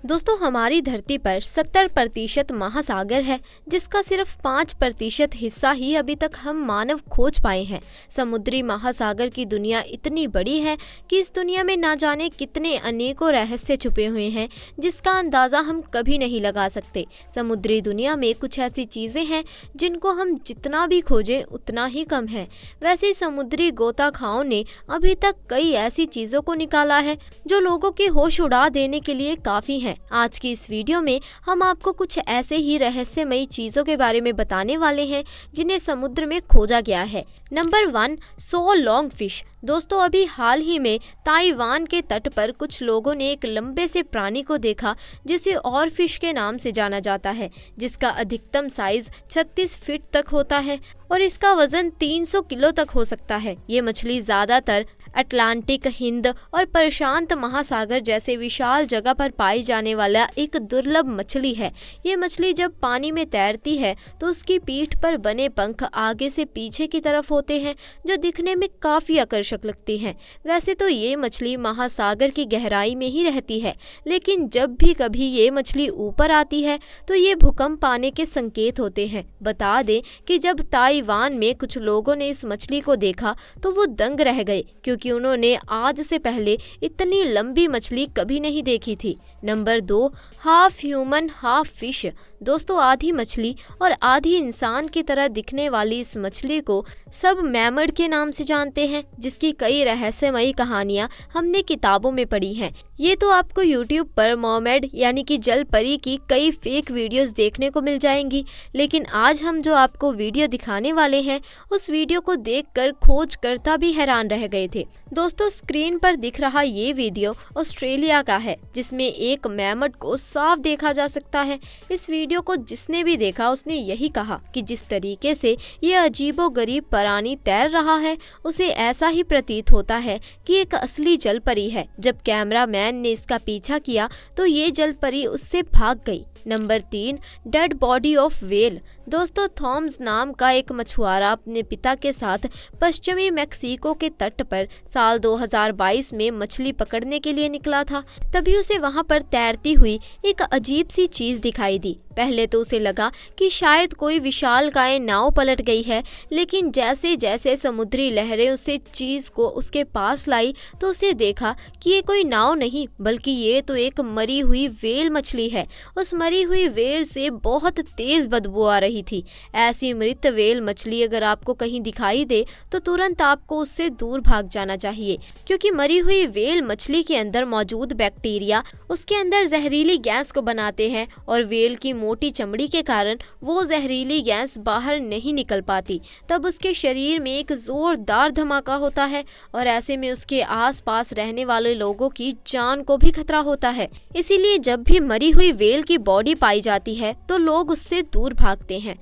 दोस्तों हमारी धरती पर 70% महासागर है, जिसका सिर्फ 5% हिस्सा ही अभी तक हम मानव खोज पाए हैं। समुद्री महासागर की दुनिया इतनी बड़ी है कि इस दुनिया में ना जाने कितने अनेकों रहस्य छुपे हुए हैं, जिसका अंदाज़ा हम कभी नहीं लगा सकते। समुद्री दुनिया में कुछ ऐसी चीज़ें हैं जिनको हम जितना भी खोजें उतना ही कम है। वैसे समुद्री गोताखाओं ने अभी तक कई ऐसी चीज़ों को निकाला है जो लोगों के होश उड़ा देने के लिए काफ़ी हैं। आज की इस वीडियो में हम आपको कुछ ऐसे ही रहस्यमयी चीजों के बारे में बताने वाले हैं जिन्हें समुद्र में खोजा गया है। Number 1, so long fish. दोस्तों अभी हाल ही में ताइवान के तट पर कुछ लोगों ने एक लंबे से प्राणी को देखा जिसे और फिश के नाम से जाना जाता है, जिसका अधिकतम साइज 36 फीट तक होता है और इसका वजन 300 किलो तक हो सकता है। ये मछली ज्यादातर अटलांटिक, हिंद और प्रशांत महासागर जैसे विशाल जगह पर पाई जाने वाला एक दुर्लभ मछली है। ये मछली जब पानी में तैरती है तो उसकी पीठ पर बने पंख आगे से पीछे की तरफ होते हैं, जो दिखने में काफी आकर्षक लगती हैं। वैसे तो ये मछली महासागर की गहराई में ही रहती है, लेकिन जब भी कभी ये मछली ऊपर आती है तो ये भूकंप आने के संकेत होते हैं। बता दें कि जब ताइवान में कुछ लोगों ने इस मछली को देखा तो वो दंग रह गए, क्योंकि उन्होंने आज से पहले इतनी लंबी मछली कभी नहीं देखी थी। Number 2, half human half fish. दोस्तों आधी मछली और आधी इंसान की तरह दिखने वाली इस मछली को सब मैमड के नाम से जानते हैं, जिसकी कई रहस्यमयी कहानियां हमने किताबों में पढ़ी हैं। ये तो आपको YouTube पर मर्मेड यानी कि जल परी की कई फेक वीडियोस देखने को मिल जाएंगी, लेकिन आज हम जो आपको वीडियो दिखाने वाले हैं उस वीडियो को देखकर खोजकर्ता भी हैरान रह गए थे। दोस्तों स्क्रीन पर दिख रहा ये वीडियो ऑस्ट्रेलिया का है, जिसमें एक मैमड को साफ देखा जा सकता है। इस वीडियो को जिसने भी देखा उसने यही कहा कि जिस तरीके से ये अजीबोगरीब प्राणी तैर रहा है उसे ऐसा ही प्रतीत होता है कि एक असली जलपरी है। जब कैमरामैन ने इसका पीछा किया तो ये जलपरी उससे भाग गई। Number 3, dead body of whale. दोस्तों थॉमस नाम का एक मछुआरा अपने पिता के साथ पश्चिमी मेक्सिको के तट पर साल 2022 में मछली पकड़ने के लिए निकला था। तभी उसे वहां पर तैरती हुई एक अजीब सी चीज दिखाई दी। पहले तो उसे लगा कि शायद कोई विशालकाय नाव पलट गई है, लेकिन जैसे जैसे समुद्री लहरें उसे चीज को उसके पास लाई तो उसे देखा कि ये कोई नाव नहीं बल्कि ये तो एक मरी हुई व्हेल मछली है। उस मरी हुई व्हेल से बहुत तेज बदबू आ रही थी। ऐसी मृत व्हेल मछली अगर आपको कहीं दिखाई दे तो तुरंत आपको उससे दूर भाग जाना चाहिए, क्योंकि मरी हुई व्हेल मछली के अंदर मौजूद बैक्टीरिया उसके अंदर जहरीली गैस को बनाते हैं और व्हेल की मोटी चमड़ी के कारण वो जहरीली गैस बाहर नहीं निकल पाती। तब उसके शरीर में एक जोरदार धमाका होता है और ऐसे में उसके आसपास रहने वाले लोगों की जान को भी खतरा होता है। इसीलिए जब भी मरी हुई व्हेल की बॉडी पाई जाती है तो लोग उससे दूर भागते हैं।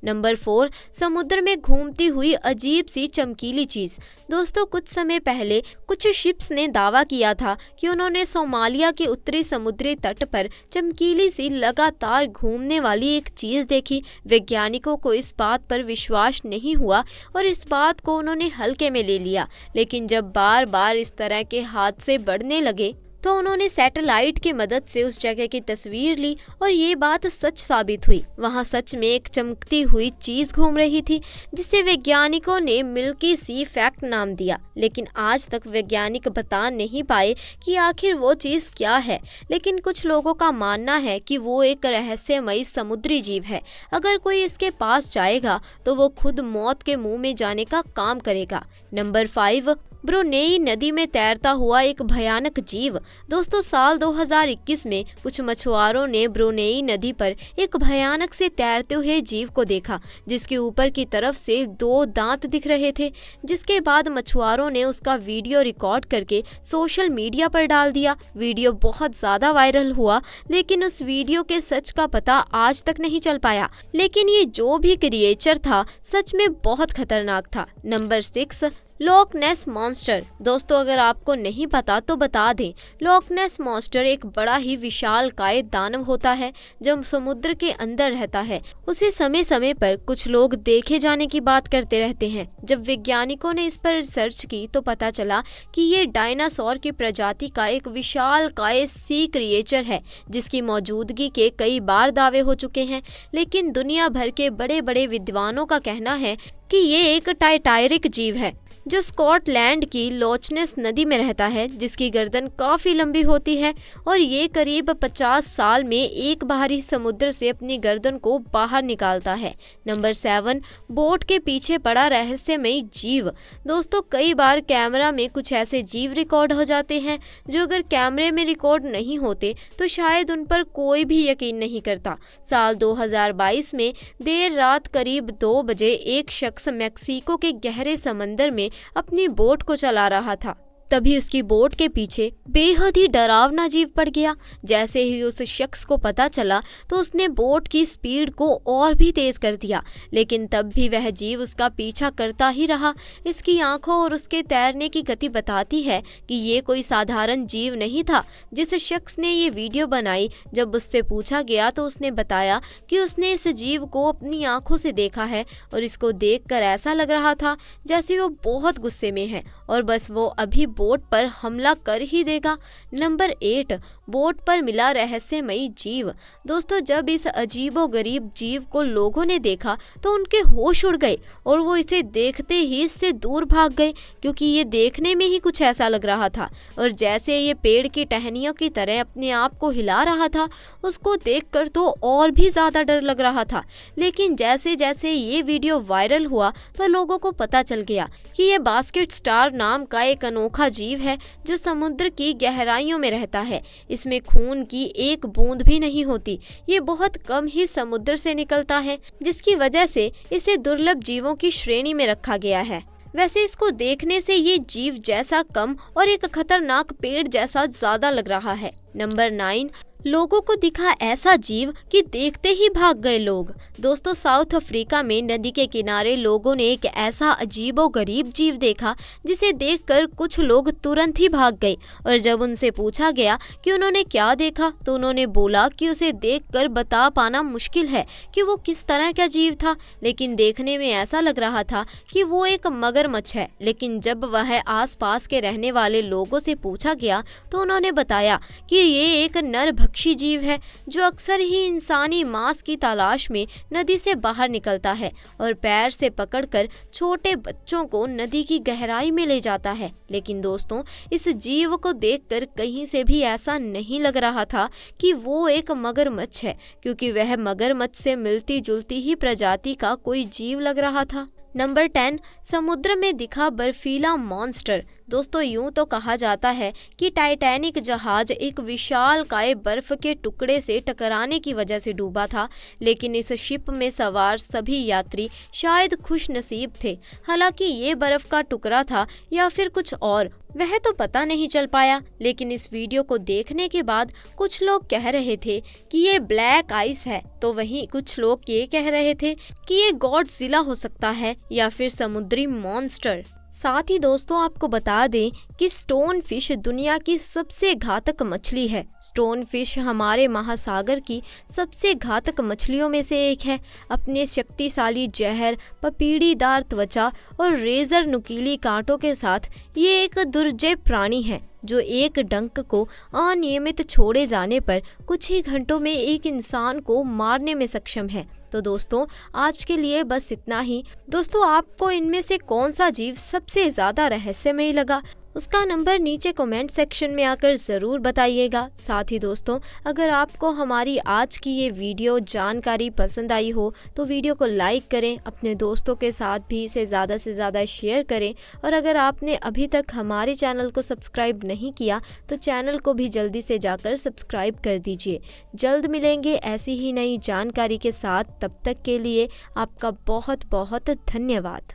नंबर 4, समुद्र में घूमती हुई अजीब सी चमकीली चीज। दोस्तों कुछ समय पहले कुछ शिप्स ने दावा किया था कि उन्होंने सोमालिया के उत्तरी समुद्री तट पर चमकीली सी लगातार घूमने वाली एक चीज देखी। वैज्ञानिकों को इस बात पर विश्वास नहीं हुआ और इस बात को उन्होंने हल्के में ले लिया, लेकिन जब बार बार इस तरह के हादसे बढ़ने लगे तो उन्होंने सैटेलाइट की मदद से उस जगह की तस्वीर ली और ये बात सच साबित हुई। वहाँ सच में एक चमकती हुई चीज घूम रही थी जिसे वैज्ञानिकों ने मिल्की सी फैक्ट नाम दिया, लेकिन आज तक वैज्ञानिक बता नहीं पाए कि आखिर वो चीज क्या है। लेकिन कुछ लोगों का मानना है कि वो एक रहस्यमयी समुद्री जीव है। अगर कोई इसके पास जाएगा तो वो खुद मौत के मुंह में जाने का काम करेगा। नंबर 5, ब्रुनेई नदी में तैरता हुआ एक भयानक जीव। दोस्तों साल 2021 में कुछ मछुआरों ने ब्रुनेई नदी पर एक भयानक से तैरते हुए जीव को देखा, जिसके ऊपर की तरफ से 2 दांत दिख रहे थे। जिसके बाद मछुआरों ने उसका वीडियो रिकॉर्ड करके सोशल मीडिया पर डाल दिया। वीडियो बहुत ज्यादा वायरल हुआ, लेकिन उस वीडियो के सच का पता आज तक नहीं चल पाया। लेकिन ये जो भी क्रिएचर था सच में बहुत खतरनाक था। नंबर 6, लॉक नेस मॉन्स्टर। दोस्तों अगर आपको नहीं पता तो बता दें, लॉक नेस मॉन्स्टर एक बड़ा ही विशालकाय दानव होता है जो समुद्र के अंदर रहता है। उसे समय समय पर कुछ लोग देखे जाने की बात करते रहते हैं। जब वैज्ञानिकों ने इस पर रिसर्च की तो पता चला कि ये डायनासोर की प्रजाति का एक विशालकाय सी क्रिएचर है जिसकी मौजूदगी के कई बार दावे हो चुके हैं, लेकिन दुनिया भर के बड़े बड़े विद्वानों का कहना है कि ये एक टाइटैनिक जीव है जो स्कॉटलैंड की लोचनेस नदी में रहता है, जिसकी गर्दन काफ़ी लंबी होती है और ये करीब 50 साल में एक बाहरी समुद्र से अपनी गर्दन को बाहर निकालता है। नंबर 7, बोट के पीछे पड़ा रहस्यमयी जीव। दोस्तों कई बार कैमरा में कुछ ऐसे जीव रिकॉर्ड हो जाते हैं जो अगर कैमरे में रिकॉर्ड नहीं होते तो शायद उन पर कोई भी यकीन नहीं करता। साल 2022 में देर रात करीब 2 बजे एक शख्स मेक्सिको के गहरे समंदर में अपनी बोट को चला रहा था। तभी उसकी बोट के पीछे बेहद ही डरावना जीव पड़ गया। जैसे ही उस शख्स को पता चला तो उसने बोट की स्पीड को और भी तेज कर दिया, लेकिन तब भी वह जीव उसका पीछा करता ही रहा। इसकी आंखों और उसके तैरने की गति बताती है कि ये कोई साधारण जीव नहीं था। जिस शख्स ने ये वीडियो बनाई, जब उससे पूछा गया तो उसने बताया कि उसने इस जीव को अपनी आंखों से देखा है और इसको देखकर ऐसा लग रहा था जैसे वो बहुत गुस्से में है और बस वो अभी बोट पर हमला कर ही देगा। नंबर 8, बोट पर मिला रहस्यमयी जीव। दोस्तों जब इस अजीबोगरीब जीव को लोगों ने देखा तो उनके होश उड़ गए और वो इसे देखते ही इससे दूर भाग गए, क्योंकि ये देखने में ही कुछ ऐसा लग रहा था और जैसे ये पेड़ की टहनियों की तरह अपने आप को हिला रहा था, उसको देखकर तो और भी ज़्यादा डर लग रहा था। लेकिन जैसे जैसे ये वीडियो वायरल हुआ तो लोगों को पता चल गया कि ये बास्केट स्टार नाम का एक अनोखा जीव है जो समुद्र की गहराइयों में रहता है। इसमें खून की एक बूंद भी नहीं होती। ये बहुत कम ही समुद्र से निकलता है, जिसकी वजह से इसे दुर्लभ जीवों की श्रेणी में रखा गया है। वैसे इसको देखने से ये जीव जैसा कम और एक खतरनाक पेड़ जैसा ज्यादा लग रहा है। नंबर 9, लोगों को दिखा ऐसा जीव कि देखते ही भाग गए लोग। दोस्तों साउथ अफ्रीका में नदी के किनारे लोगों ने एक ऐसा अजीबोगरीब जीव देखा जिसे देखकर कुछ लोग तुरंत ही भाग गए और जब उनसे पूछा गया कि उन्होंने क्या देखा तो उन्होंने बोला कि उसे देखकर बता पाना मुश्किल है कि वो किस तरह का जीव था, लेकिन देखने में ऐसा लग रहा था कि वो एक मगरमच्छ है। लेकिन जब वह आसपास के रहने वाले लोगों से पूछा गया तो उन्होंने बताया कि ये एक नरभक्षी जीव है जो अक्सर ही इंसानी मांस की तलाश में नदी से बाहर निकलता है और पैर से पकड़कर छोटे बच्चों को नदी की गहराई में ले जाता है। लेकिन दोस्तों इस जीव को देखकर कहीं से भी ऐसा नहीं लग रहा था कि वो एक मगरमच्छ है, क्योंकि वह मगरमच्छ से मिलती जुलती ही प्रजाति का कोई जीव लग रहा था। नंबर 10, समुद्र में दिखा बर्फीला मॉन्स्टर। दोस्तों यूं तो कहा जाता है कि टाइटैनिक जहाज एक विशालकाय बर्फ के टुकड़े से टकराने की वजह से डूबा था, लेकिन इस शिप में सवार सभी यात्री शायद खुशनसीब थे। हालांकि ये बर्फ का टुकड़ा था या फिर कुछ और, वह तो पता नहीं चल पाया, लेकिन इस वीडियो को देखने के बाद कुछ लोग कह रहे थे कि ये ब्लैक आइस है, तो वहीं कुछ लोग ये कह रहे थे कि ये गॉडजिला हो सकता है या फिर समुद्री मॉन्स्टर। साथ ही दोस्तों आपको बता दें कि स्टोन फिश दुनिया की सबसे घातक मछली है। स्टोन फिश हमारे महासागर की सबसे घातक मछलियों में से एक है। अपने शक्तिशाली जहर, पपीड़ीदार त्वचा और रेजर नुकीली कांटों के साथ ये एक दुर्जय प्राणी है जो एक डंक को अनियमित छोड़े जाने पर कुछ ही घंटों में एक इंसान को मारने में सक्षम है। तो दोस्तों आज के लिए बस इतना ही। दोस्तों आपको इनमें से कौन सा जीव सबसे ज़्यादा रहस्यमय लगा, उसका नंबर नीचे कमेंट सेक्शन में आकर ज़रूर बताइएगा। साथ ही दोस्तों अगर आपको हमारी आज की ये वीडियो जानकारी पसंद आई हो तो वीडियो को लाइक करें, अपने दोस्तों के साथ भी इसे ज़्यादा से ज़्यादा शेयर करें और अगर आपने अभी तक हमारे चैनल को सब्सक्राइब नहीं किया तो चैनल को भी जल्दी से जाकर सब्सक्राइब कर दीजिए। जल्द मिलेंगे ऐसी ही नई जानकारी के साथ, तब तक के लिए आपका बहुत बहुत धन्यवाद।